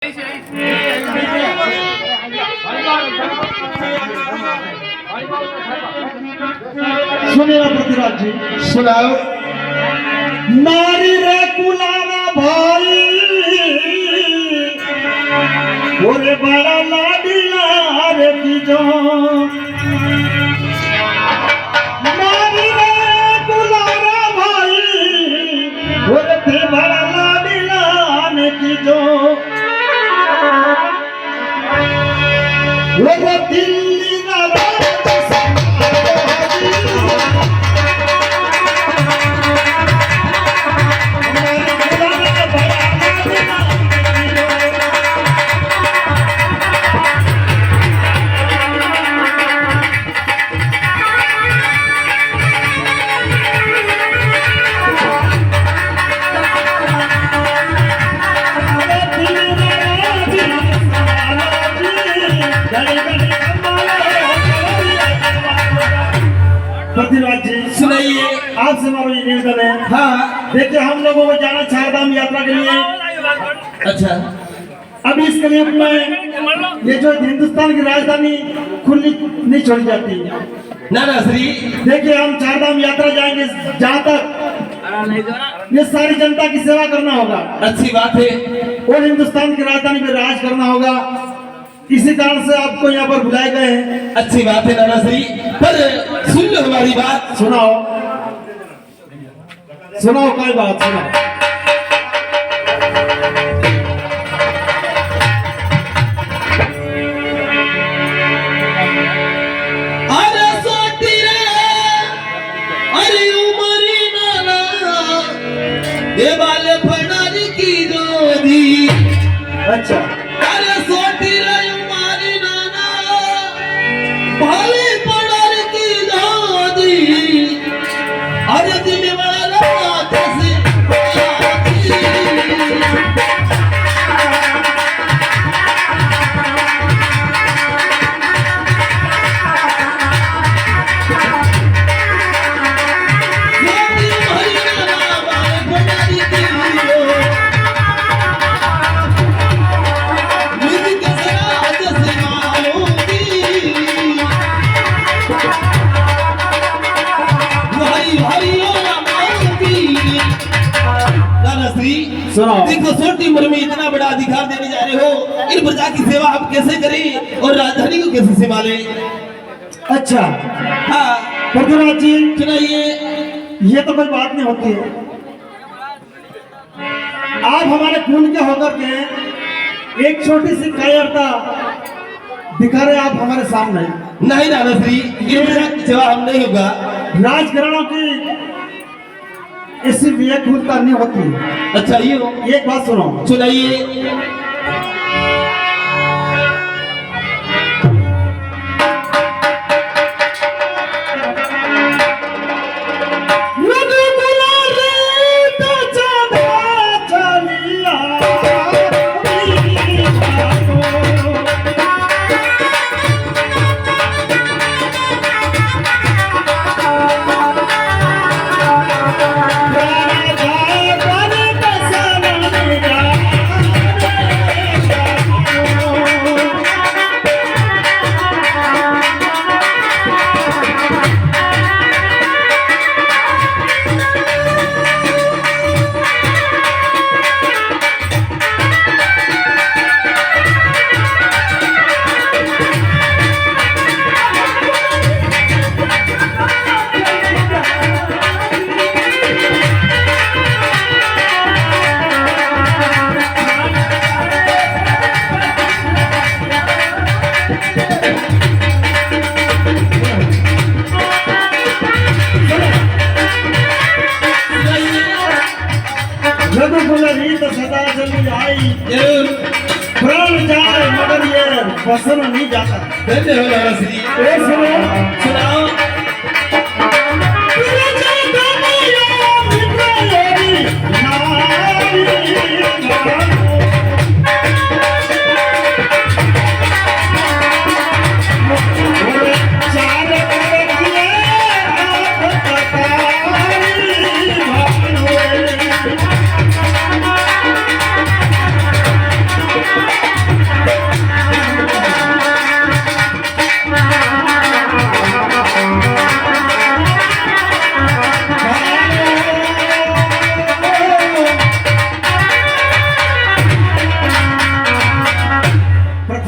सुनिए पृथ्वीराज जी, सुनाओ। नारी रे कुलारा भाई ओरे बड़ा लाडला रे की जो नारी रे कुलारा भाई ओरे ते बड़ा लाडला ने की जो ओरे दिल्ली ना पृथ्वीराज जी, सुनाइए। आपसे हमारा ये निवेदन है। हाँ, देखिए हम लोगों को जाना चारधाम यात्रा के लिए। अच्छा। अब इस कलियुग में ये जो हिंदुस्तान की राजधानी खुली नहीं छोड़ी जाती। ना ना श्री, देखिए हम चारधाम यात्रा जाएंगे, जहाँ तक ये सारी जनता की सेवा करना होगा अच्छी बात है। और हिंदुस्तान की राजधानी पे राज करना होगा। इसी कारण से आपको यहाँ पर बुलाए गए हैं। अच्छी बात है नाना श्री, पर सुन लो हमारी बात। सुनाओ सुनाओ, कोई बात सुनाओ। अरे सोती रे, अरे उमरी नाना, ये बाले फड़ारी की जोड़ी। अच्छा, अरे सोती रे उमरी नाना, बाले फड़ारी की जोड़ी। अरे दिल वाला कैसे सुनाओ। देखो छोटी उम्र में इतना बड़ा अधिकार देने जा रहे हो, इन प्रजा की सेवा हम कैसे करें और राजधानी को कैसे संभालें? अच्छा। हाँ, पृथ्वीराज जी, सुनाइए। ये तो कोई बात नहीं होती है। आप हमारे खून के होकर के एक छोटी सी कायरता दिखा रहे आप हमारे सामने। नहीं नाना श्री, इन प्रजा की सेवा हम नहीं होगा। राजघरानों की ऐसी व्याकुलता नहीं होती। अच्छा, ये हो। एक बात सुनो, सुनाइए। सदा चली आई, प्राण जाए मगर ये बसन नहीं जाता। धन्यवाद श्री। सुनो, सुनाओ।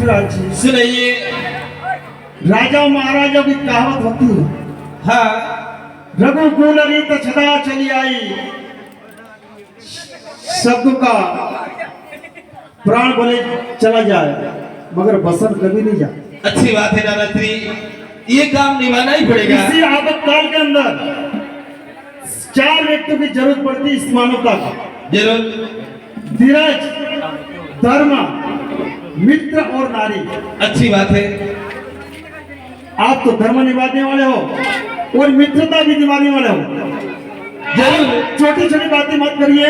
पृथ्वीराज जी, सुनाइए। राजा महाराजा की कहावत होती है, हाँ, रघुकुल रीत सदा चली आई, शब्द का प्राण बोले चला जाए मगर बसंत कभी नहीं जाए। अच्छी बात है नाना श्री, ये काम निभाना ही पड़ेगा। इसी आपातकाल के अंदर 4 व्यक्तियों की जरूरत पड़ती है इस मानवता को, जरूर। धीरज, धर्म, मित्र और नारी। अच्छी बात है। आप तो धर्म निभाने वाले हो और मित्रता भी निभाने वाले हो। जरूर। छोटी छोटी बातें मत करिए।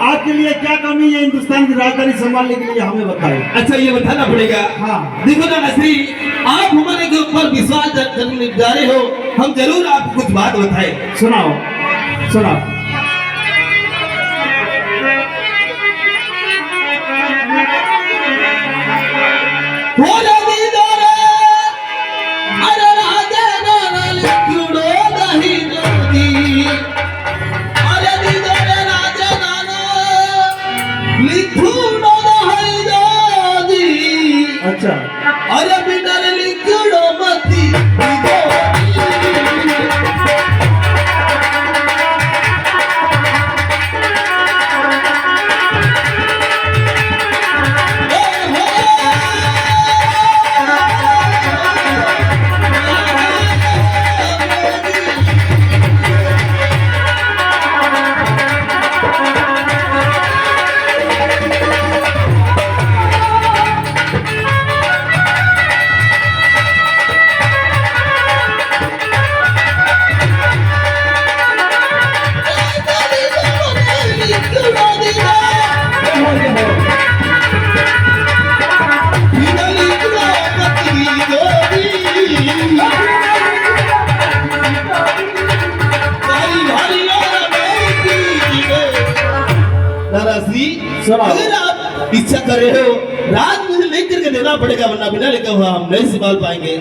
आपके लिए क्या कमी है हिंदुस्तान की राजधानी संभालने के लिए हमें बताइए। अच्छा, ये बताना पड़ेगा। हाँ। देखो नाना श्री, आप हमारे के ऊपर विश्वास करने जा रहे हो, हम जरूर आपको कुछ बात बताएं। सुनाओ सुनाओ। अच्छा, अरे बिना लिखड़ो मती अगर आप इच्छा कर रहे हो, रात मुझे लेकर के देना पड़ेगा, वरना बिना लिखा हुआ हम नहीं संभाल पाएंगे।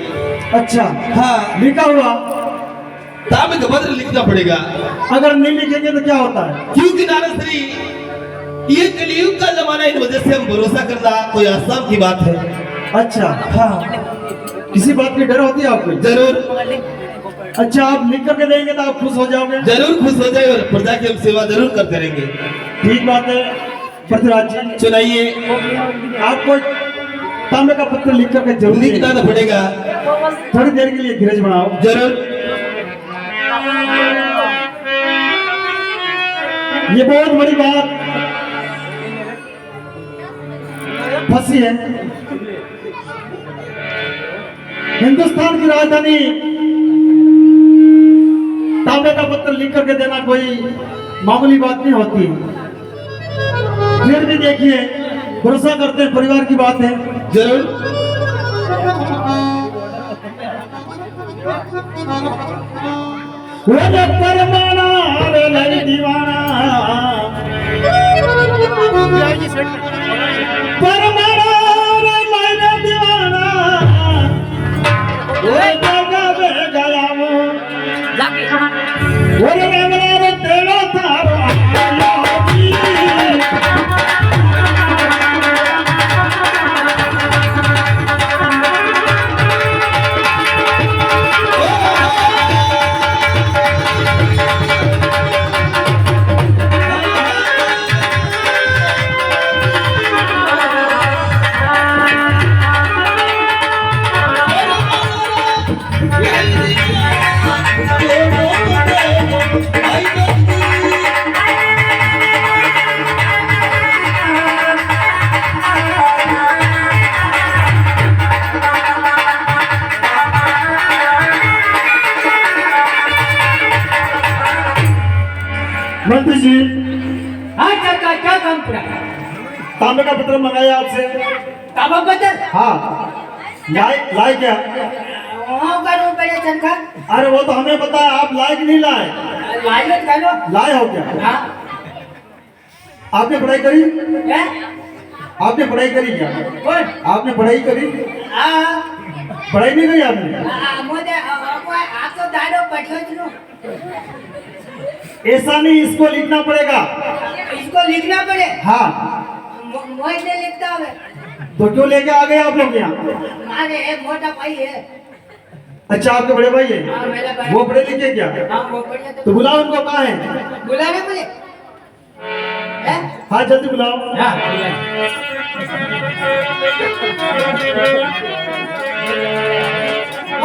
अच्छा, हाँ, लिखा हुआ ताबे का पत्र लिखना पड़ेगा। अगर नहीं लिखेंगे तो क्या होता है? क्योंकि नाना श्री, ये कलयुग का जमाना, इन वजह से हम भरोसा करना कोई आसान की बात है। अच्छा, हाँ, किसी बात की डर होती है आपको? जरूर। अच्छा, आप लिख करके देंगे तो आप खुश हो जाओगे? जरूर खुश हो जाए और प्रजा की हम सेवा जरूर करते रहेंगे। ठीक बात है पृथ्वीराज जी, सुनाइए। आपको तांबे का पत्र लिख करके जरूर लिखना तो पड़ेगा। थोड़ी देर के लिए धीरज बनाओ। जरूर। ये बहुत बड़ी बात फंसी है। हिंदुस्तान की राजधानी तांबे का पत्र लिख करके देना कोई मामूली बात नहीं होती। फिर भी देखिए, भरोसा करते हैं, परिवार की बात है। जरूर। परमाना रे लड़ी दीवाना, परमाना रे लड़ी दीवाना, वो जगह पे गया वो रे तेरा तारो मंत्री जी। हाँ चाचा, क्या काम पड़ा? तांबे का पत्र मंगाया आपसे। तांबा पत्र? हाँ, लाए क्या? वहाँ करो पड़े चंका। अरे वो तो हमें पता है, आप लाए कि नहीं लाए? लाए करो। लाए हो क्या? हाँ। आपने पढ़ाई करी? क्या? आपने पढ़ाई करी क्या? कौन? आपने पढ़ाई करी? हाँ। पढ़ाई नहीं करी आपने? मुझे आप तो दादो पढ़ो। ऐसा नहीं, इसको लिखना पड़ेगा। इसको लिखना पड़े? हाँ। मोहित ने लिखता है तो क्यों लेके आ गए आप लोग यहाँ? हमारे एक मोटा भाई है। अच्छा, आपके बड़े भाई हाँ, मेरा है, भाई। वो पढ़े लिखे क्या? हाँ वो बढ़िया तो बुलाओ उनको, कहाँ है? बुलाने मुझे हैं? हाँ जल्दी बुलाओ।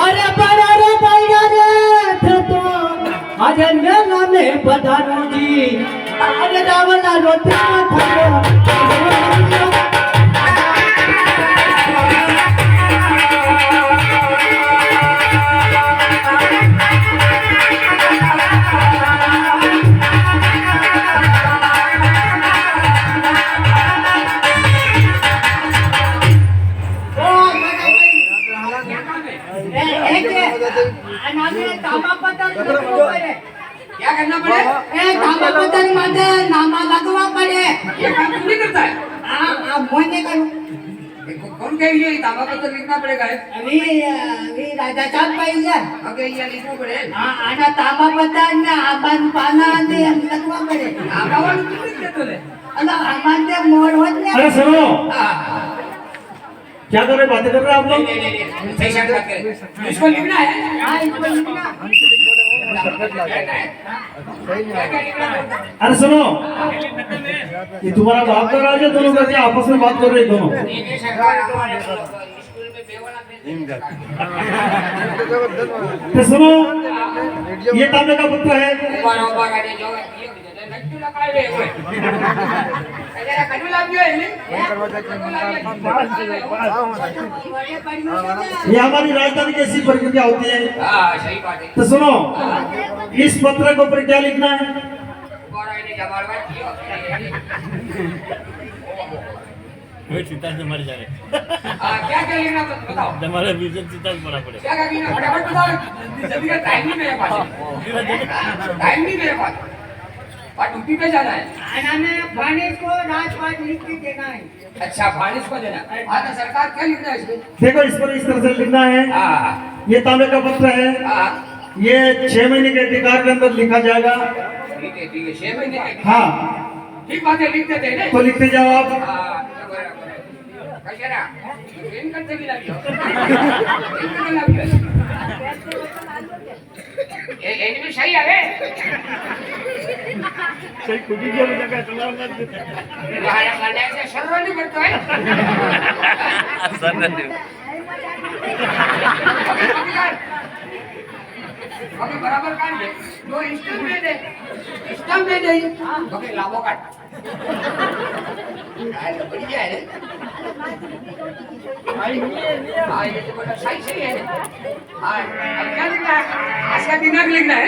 अरे बड़ा रे भैया रे थे तो आज मेला में पधारो जी। अरे रावण रोते क्या करना पड़े? नामा लगवा पड़े। ये काम तुम नहीं करता है? मोहने करूं कौन कह रही है तांबा पत्र लिखना पड़ेगा है? अभी राजा साहब पाहिजे अगे ये लिखना पड़े आना तांबा पत्र ने आबान पाना ने लगवा पड़े। आबावान तुम लिख देते ले अला आबान ते मोर होत ने। अरे सुनो, हाँ क्या कर रहे, बातें कर रहे हैं आप लोग? नहीं सही शायद बात करें इसको लिखना है हां इसको लिखना। अरे सुनो, ये तुम्हारा बाप का राज है, दोनों करके आपस में बात कर रहे हैं दोनों। ये सरकार हमारे स्कूल में बेवाला भेज तो सुनो, ये तांबे का पुत्र है। ऊपर आने जो ये नट्टू लगाए हुए हुए जरा कटू लाग गयो है ये हमारी राजधानी की ऐसी प्रक्रिया होती है। हां सही बात है तो सुनो, इस पत्र के ऊपर क्या लिखना है? ऊपर आने जमाड़वा कियो सीता से मर जाए क्या क्या लिखना बताओ हमारे विजन सीता से मरा पड़े क्या क्या लिखना फटाफट बताओ जल्दी का टाइम नहीं मेरे पास टाइम नहीं मेरे पास और ड्यूटी पे जाना है आना में फानिश को राजपाट लिख के देना है। अच्छा फानिश को देना हाँ तो सरकार क्या लिखना है इसमें देखो, इस पर इस तरह से लिखना है। हाँ ये तांबे का पत्र है, हाँ ये 6 महीने के अधिकार के अंदर लिखा जाएगा। ठीक है 6 महीने के हाँ, ठीक बात है लिख देते हैं तो लिखते जाओ आप। हाँ कशरा ट्रेन करते भी लगियो ट्रेन करते लगियो एनिमी सही है सही खुद ही जगह जगह चला वहां खाने से सर्व नहीं करता है अभी बराबर काट दे दो स्टम्प में दे ओके लाभो काट तो बढ़िया है हाँ ये तो बड़ा सही है हाँ अब क्या लिखना है आज का दिनांक लिखना है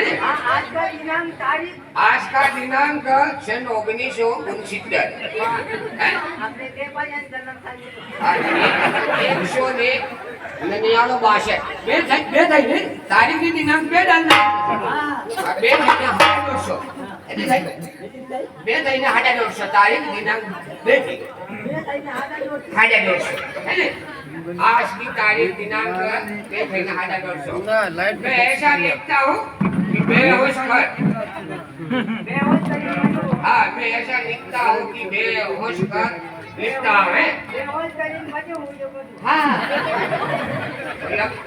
आज का दिनांक तारीख आज का दिनांक 1969 आपने के बयान जन्म तारीख 162 બે થઈ ને તારીખ ની દિનાંક બે ડાલના આ બે થઈને 150 એટલે થાય બે થઈને 150 તારીખ દિનાંક બે થઈ 150 है ने आज की तारीख दिनांक બે થઈને 150 मैं ऐसा लिखता हूँ कि बेहोश कर हाँ मैं ऐसा लिखता हूँ कि बेहोश कर लिखता है हाँ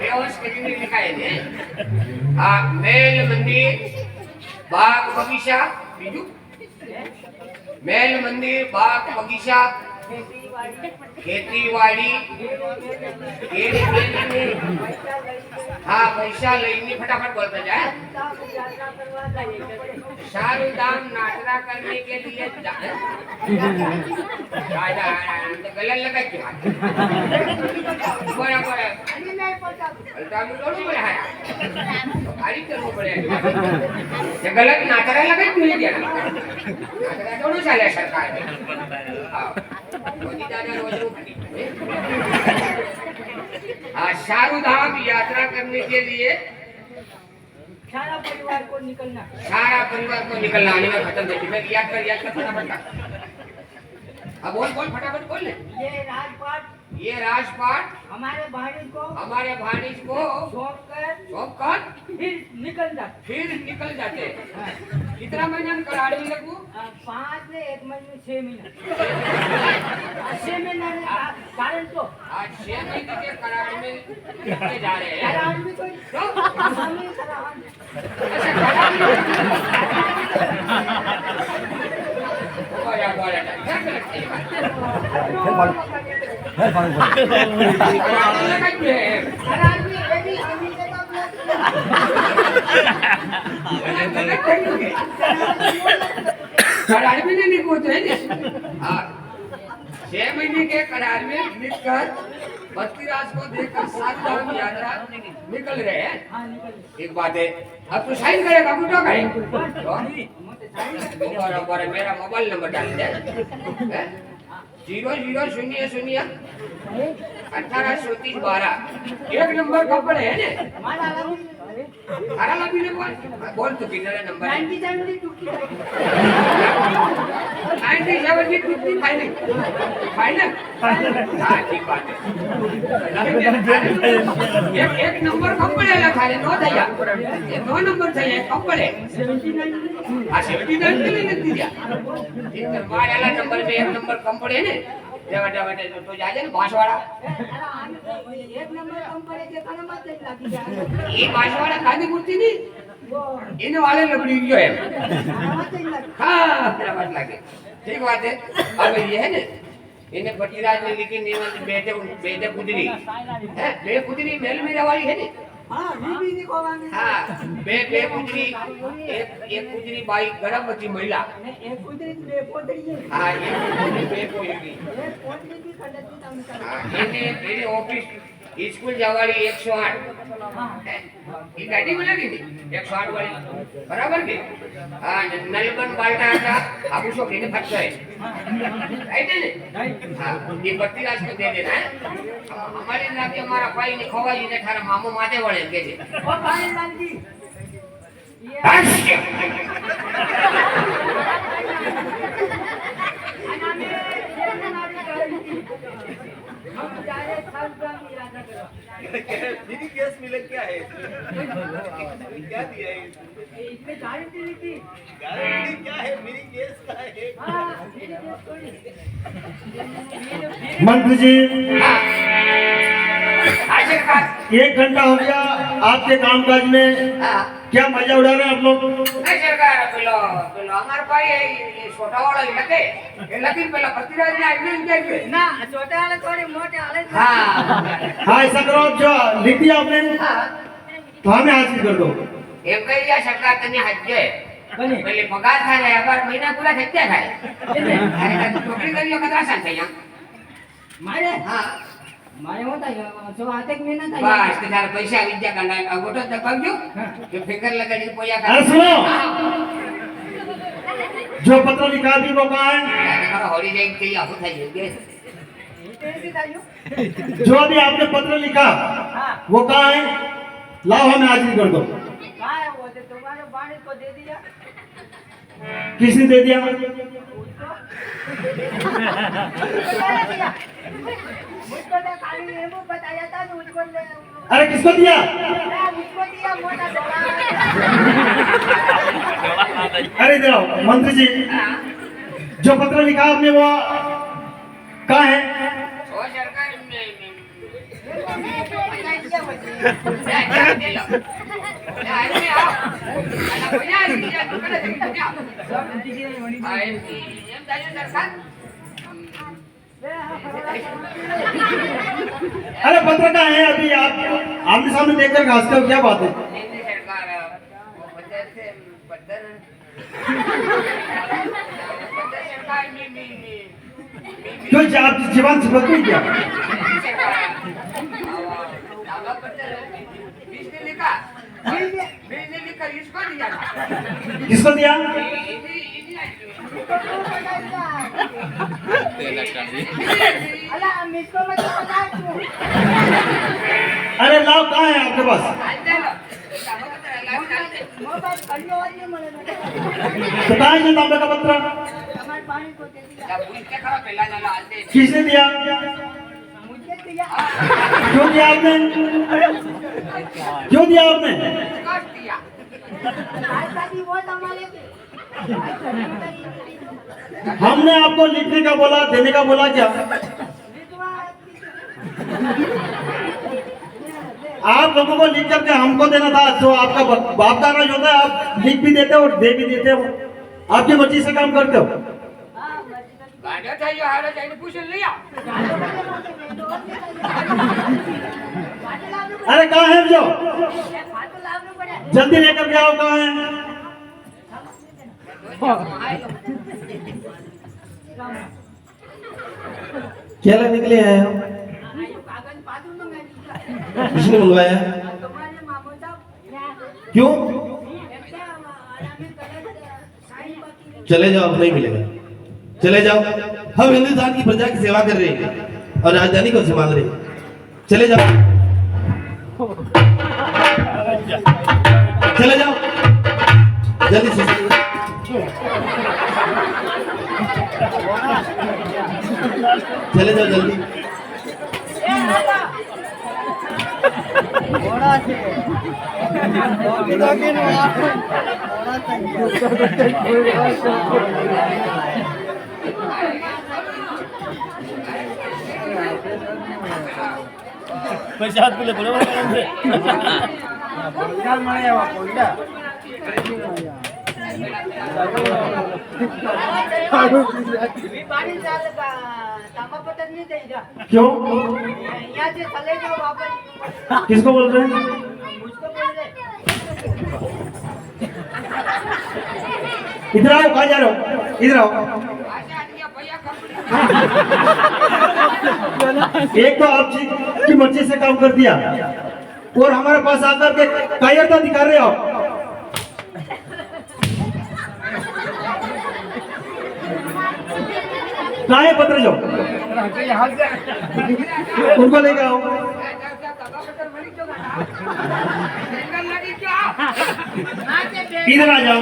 बेहोश કરીને लिखाય ને हाँ मेल मंदिर बाग बगीचा बीजू मेल मंदिर बाग बगीचा खेतीवाड़ी हाँ पैसा लेने फटाफट बोलते जाए सारू दाम नाटरा करने के लिए गलत लगा क्यों बड़ा बड़ा थोड़ी बड़ा है खाली करना पड़ेगा गलत नाटरा लगा क्यों नहीं दिया नाटरा थोड़ी चले सरकार हाँ सारू धाम यात्रा करने के लिए सारा परिवार को निकलना आने में खत्म है याद कर फटाफट अब बोल फटाफट बोल ले ये राजपाट ये राजपाट हमारे भाई को हमारे भाणीज को सौंप कर फिर निकल जाते कितना महीना करार में लगू 5 से 1 महीने 6 महीने 6 महीने कारण तो आज 6 महीने के करार में निकले जा रहे हैं करार में कोई हमें करार ऐसे करार करार में नहीं निकलते हैं हाँ 6 महीने के करार में लिखकर बत्तीराज को देखकर 7 धाम यात्रा निकल रहे हैं एक बात है अब तो साइन करेगा कुछ बराबर मेरा मोबाइल नंबर डाल दे 0000 1834 एक नंबर का पड़े है ने अरे लगी ने बोल तो किधर नंबर 97 फाइनल हां ठीक बात है एक नंबर कम पड़ेगा खाली नो दया ये 2 नंबर चाहिए कम पड़े 79 के लिए लिख दिया ठीक है वाला नंबर में एक नंबर कम पड़े ने देवा तो जाजे ने बांसवाड़ा एक नंबर कम पड़े के kana मत लागी जा ये बांसवाड़ा कादी मूर्ति नहीं इन वाले लकड़ी जो है हाँ मेरा बात लगे ठीक बात है अब ये है ना इन्हें बटीराज ने लिखी नीमन बेटे कुदरी है बे कुदरी मेल में वाली है ना हां बीबी ने कोवाने हाँ बे कुदरी एक कुदरी बाई गर्भवती महिला एक कुदरी बे पोतरी है हाँ ये बे पोतरी एक पोतरी की खंडती तम हाँ इन्हें मेरे ऑफिस स्कूल जावाली 108 ये गाड़ी में लगी थी 108 वाली बराबर की हाँ नलबन बाल्टा था अब उसको किने फट गए राइट है ना हाँ ये बत्तीराज को दे देना है हमारे नाते हमारा भाई ने खोवा जी ने थारा मामू माते वाले के थे ओ भाई लाल जी हम जाए साल का इरादा करो मेरी केस मिले क्या है क्या दिया है इसमें गारंटी दी थी गारंटी क्या है मेरी केस का है हां मेरी केस थोड़ी मंत्री जी आशीर्वाद 1 घंटा हो गया आपके कामकाज में हाँ क्या मजा उड़ा रहे हैं आप लोग नहीं सरकार पेलो हमारे भाई ये छोटा वाला लगे ये लेकिन पहला बत्तीराज ने आगे जाके ना छोटे वाले थोड़े मोटे वाले हाँ हाँ ऐसा करो जो लिख दिया आपने हाँ तो हमें हाजिर कर दो એમ કહી જા સરકાર તને હજ્જે પેલે પગાર થાય ને અગર મહિના પૂરા થઈ ગયા થાય અરે નોકરી કરી લો કદા આસાન થઈ मारे હા मारे होता है जो आते में ना था બસ તે તારા પૈસા વિદ્યા કંડા અગોટો દબાવજો કે ફિકર લગાડી પોયા अरे सुनो जो पत्र लिखा भी वो कहाँ है તમારો હોળી જાય કે આવું થઈ ગયું कैसे तायो जो अभी आपने पत्र लिखा हां वो कहाँ है लाओ हमें हाजिर कर दो कहां है वो तो तुम्हारे बाणी को दे दिया किसने दे दिया मुझको तो खाली ये वो बताया था मुझको अरे किसको दिया मुझको दिया मोटा डोला अरे इधर आओ मंत्री जी जो पत्र लिखा आपने वो कहाँ है ઓ સરકાર अरे पत्र कहाँ है अभी आप आमने सामने देखकर हंसते हो क्या बात है क्यों आप जीवन से बदल क्या किसको दिया अला मुझको मत बता तू अरे लाओ कहाँ है आपके पास मोबाइल खाली और ये मले तो कहाँ है तांबे का पत्र हमारे पानी को दे दिया किसने दिया मुझे दिया क्यों दिया आपने? क्यों दिया आपने? कष्ट दिया आज शादी वो संभाले हमने आपको लिखने का बोला, देने का बोला क्या? आप लोगों को लिख करके हमको देना था, जो आपका बाप का राज होता है। आप लिख भी देते हो और दे भी देते हो, आपकी मर्जी से काम करते हो। गाड़ा था ये हारा जाने पूछ लिया अरे कहाँ है जो? जल्दी लेकर के आओ, कहाँ है? क्या लेने के लिए आए हो? किसने मंगवाया? क्यों? चले जाओ, अब नहीं मिलेगा। चले जाओ, हम हिंदुस्तान की प्रजा की सेवा कर रहे हैं और राजधानी को संभाल रहे हैं। चले जाओ, चले जाओ, जल्दी से चले जाओ, जल्दी। पैसे हाथ में बरोबर आराम से क्यों? यहाँ से चले जाओ वापस किसको बोल रहे हैं? मुझको बोल रहे इधर आओ, कहाँ जा रहे हो? इधर आओ। आजा दिया भैया कंपनी एक तो आप जी की मर्जी से काम कर दिया और हमारे पास आकर के कायरता दिखा रहे हो। कहाँ है पत्र जो? उनको लेके आओ। इधर आ जाओ।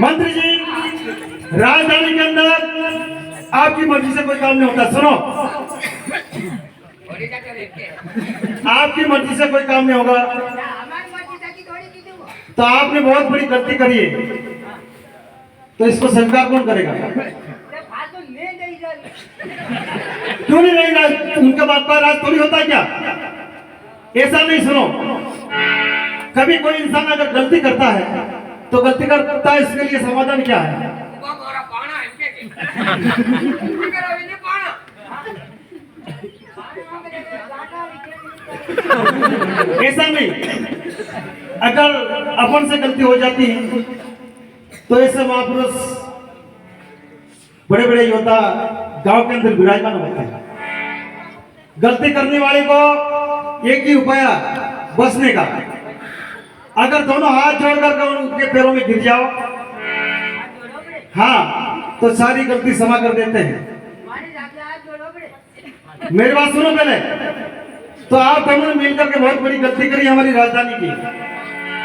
मंत्री जी, राजधानी के अंदर आपकी मर्जी से कोई काम नहीं होता। सुनो, आपकी मर्जी से कोई काम नहीं होगा। तो आपने बहुत बड़ी गलती करी है, तो इसको स्वीकार कौन करेगा? क्यों नहीं रहेगा? उनका बात पर राज थोड़ी होता है क्या? ऐसा नहीं। सुनो, कभी कोई इंसान अगर गलती करता है तो गलती करता है, इसके लिए समाधान क्या है? ऐसा नहीं, अगर अपन से गलती हो जाती है तो ऐसे महापुरुष बड़े बड़े योद्धा गांव के अंदर विराजमान होते हैं। गलती करने वाले को एक ही उपाय बचने का, अगर दोनों हाथ जोड़कर उनके पैरों में गिर जाओ, हाँ, तो सारी गलती क्षमा कर देते हैं। मेरी बात सुनो पहले। तो आप दोनों ने मिलकर के बहुत बड़ी गलती करी हमारी राजधानी की।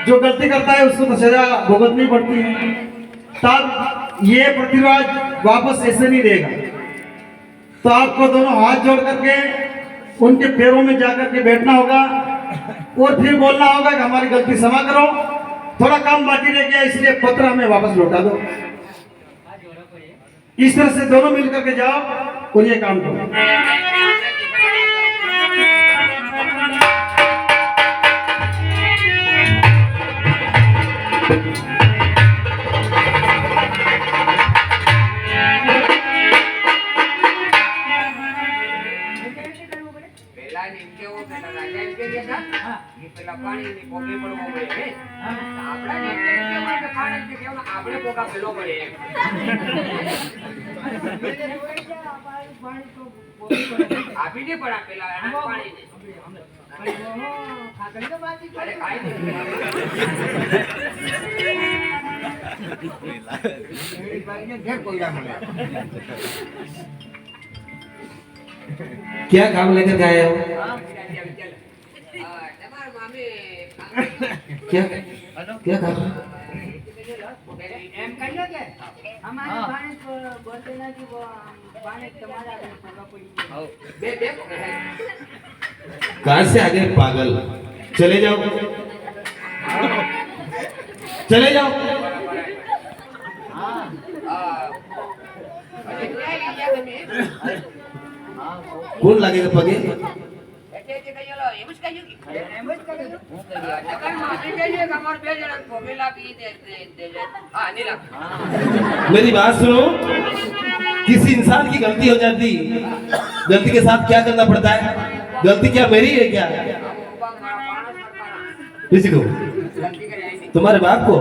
जो गलती करता है उसको तो सजा भुगतनी पड़ती है। तब ये पृथ्वीराज वापस ऐसे नहीं देगा। तो आपको दोनों हाथ जोड़ करके उनके पैरों में जाकर के बैठना होगा और फिर बोलना होगा कि हमारी गलती क्षमा करो, थोड़ा काम बाकी रह गया, इसलिए पत्र हमें वापस लौटा दो। इस तरह से दोनों मिलकर के जाओ और ये काम करो। આપી દે પણ પેલા પાણી અરે કાઈ क्या काम लेकर के आए हो? તમારા मामी क्या क्या कहा એમ કહીએ કે અમારી ભાણે બોલતે નથી ભાણે તમારા પગા પડી ગયો बे बे कहां से आ गए पागल चले जाओ चले जाओ कौन लगेगा पगे એમ જ કહ્યું मेरी बात सुनो किसी इंसान की गलती हो जाती गलती के साथ क्या करना पड़ता है गलती क्या मेरी है क्या किसी को तुम्हारे बाप को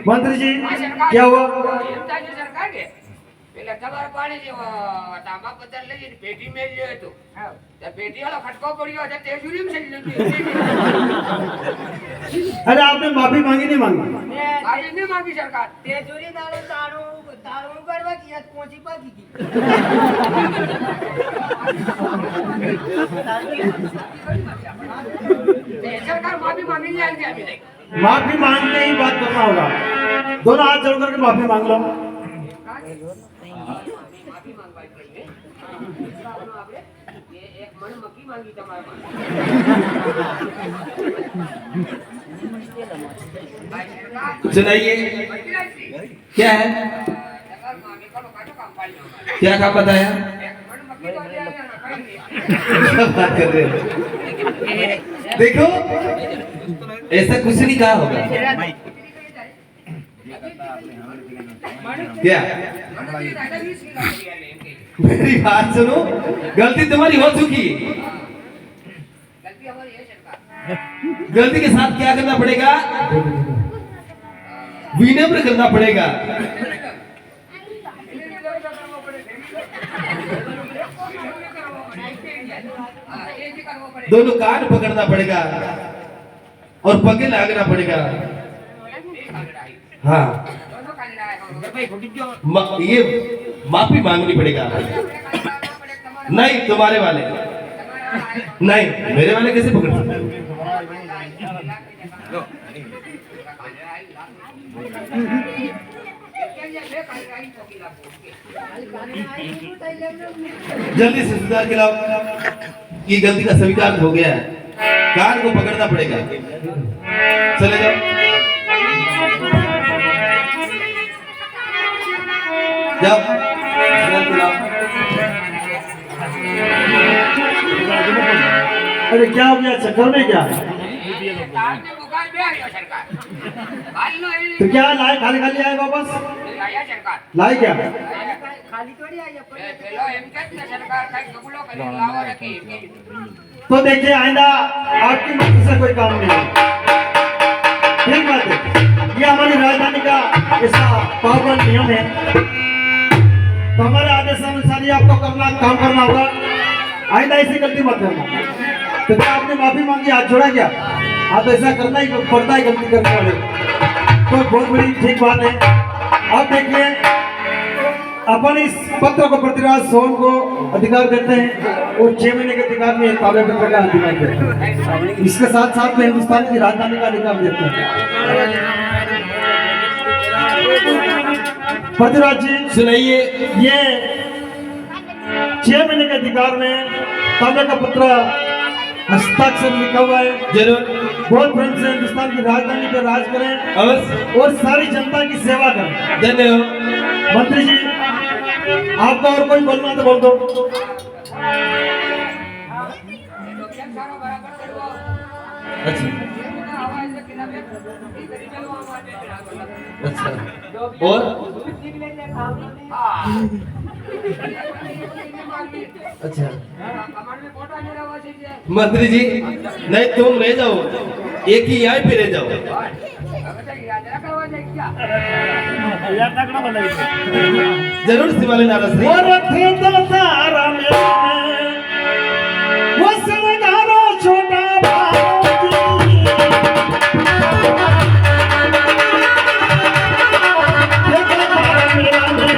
मंत्री जी क्या हुआ પેલા તમારે પાણી જેવો તાંબા પથ્થર લઈ જઈને પેટી મેલ્યો હતો તે પેટી વાળો ખટકો પડ્યો છે તે સુરીમ છે अरे आपने माफी मांगी नहीं मांगी મારી નહીં માગી સરકાર તે જોરી દાડો તારું તારું કરવા કે યાદ પહોંચી પાકી ગઈ તે સરકાર માફી માંગી જાય છે અભી તક माफी मांग के ही बात करना होगा दोनों हाथ जोड़ करके माफी मांग लो માફી માંગવા જોઈએ આપણે એક મણ મકી માંગી તમારા પાસે सुनाइए क्या है સરકાર મામી કરો કાટો કામ પાડ્યો क्या काम बताया એક મણ મકી માંગી આવ્યા ને કઈ નહીં क्या बात कर रहे हो देखो ऐसा कुछ नहीं कहा होगा क्या मेरी बात सुनो गलती तुम्हारी हो चुकी है गलती हमारी है सरकार गलती के साथ क्या करना पड़ेगा विनम्र करना पड़ेगा दोनों कान पकड़ना पड़ेगा और पगे लागना पड़ेगा हाँ ये माफी मांगनी पड़ेगा नहीं तुम्हारे वाले नहीं मेरे वाले कैसे पकड़ सकते हो? जल्दी से सुधार के लाओ ये गलती का स्वीकार हो गया है कान को पकड़ना पड़ेगा चले जाओ जाओ सुधार के लाओ अरे क्या हो गया चक्कर में क्या तो क्या लाए खाली खाली आए वापस लाए क्या ખાલી થોડી આયા तो देखिए आइंदा आपकी मर्जी से कोई काम नहीं है ठीक बात है ये हमारी राजधानी का ऐसा पावन नियम है तो हमारे आदेश अनुसार ही आपको करना काम करना होगा आइंदा ऐसी गलती मत करना तो क्या आपने माफी मांगी हाथ जोड़ा क्या हाँ तो ऐसा करना ही पड़ता है गलती करने वाले तो बहुत बड़ी ठीक बात है अब देखिए अपन इस पत्र को पृथ्वीराज सोन को अधिकार देते हैं और 6 महीने के अधिकार में ताबे पत्र का अधिकार देते हैं इसके साथ साथ में हिंदुस्तान की राजधानी का अधिकार देते हैं पृथ्वीराज जी सुनाइए ये 6 महीने के अधिकार में ताबे का पत्र हस्ताक्षर लिखा हुआ है जरूर बहुत प्रेम से हिंदुस्तान की राजधानी पर राज करें अवश्य और सारी जनता की सेवा करें धन्यवाद मंत्री जी आपका और कोई बोलना तो बोल दो अच्छा अच्छा और अच्छा मंत्री जी नहीं तुम रह जाओ एक ही यहाँ पे रह जाओ यार तगड़ा बनाई जरूर सिवाले नाराज नहीं और थे तो तारा में वो सनगारो छोटा भाई ये तारा मेरा में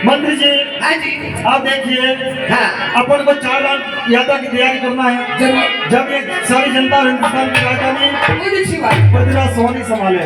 मंत्री जी हाँ जी आप देखिए हाँ अपन को 4 रात यात्रा की तैयारी करना है। जरूर जब ये सारी जनता और हिंदुस्तान की राजधानी बहुत अच्छी बात पृथ्वीराज चौहान ही संभाले।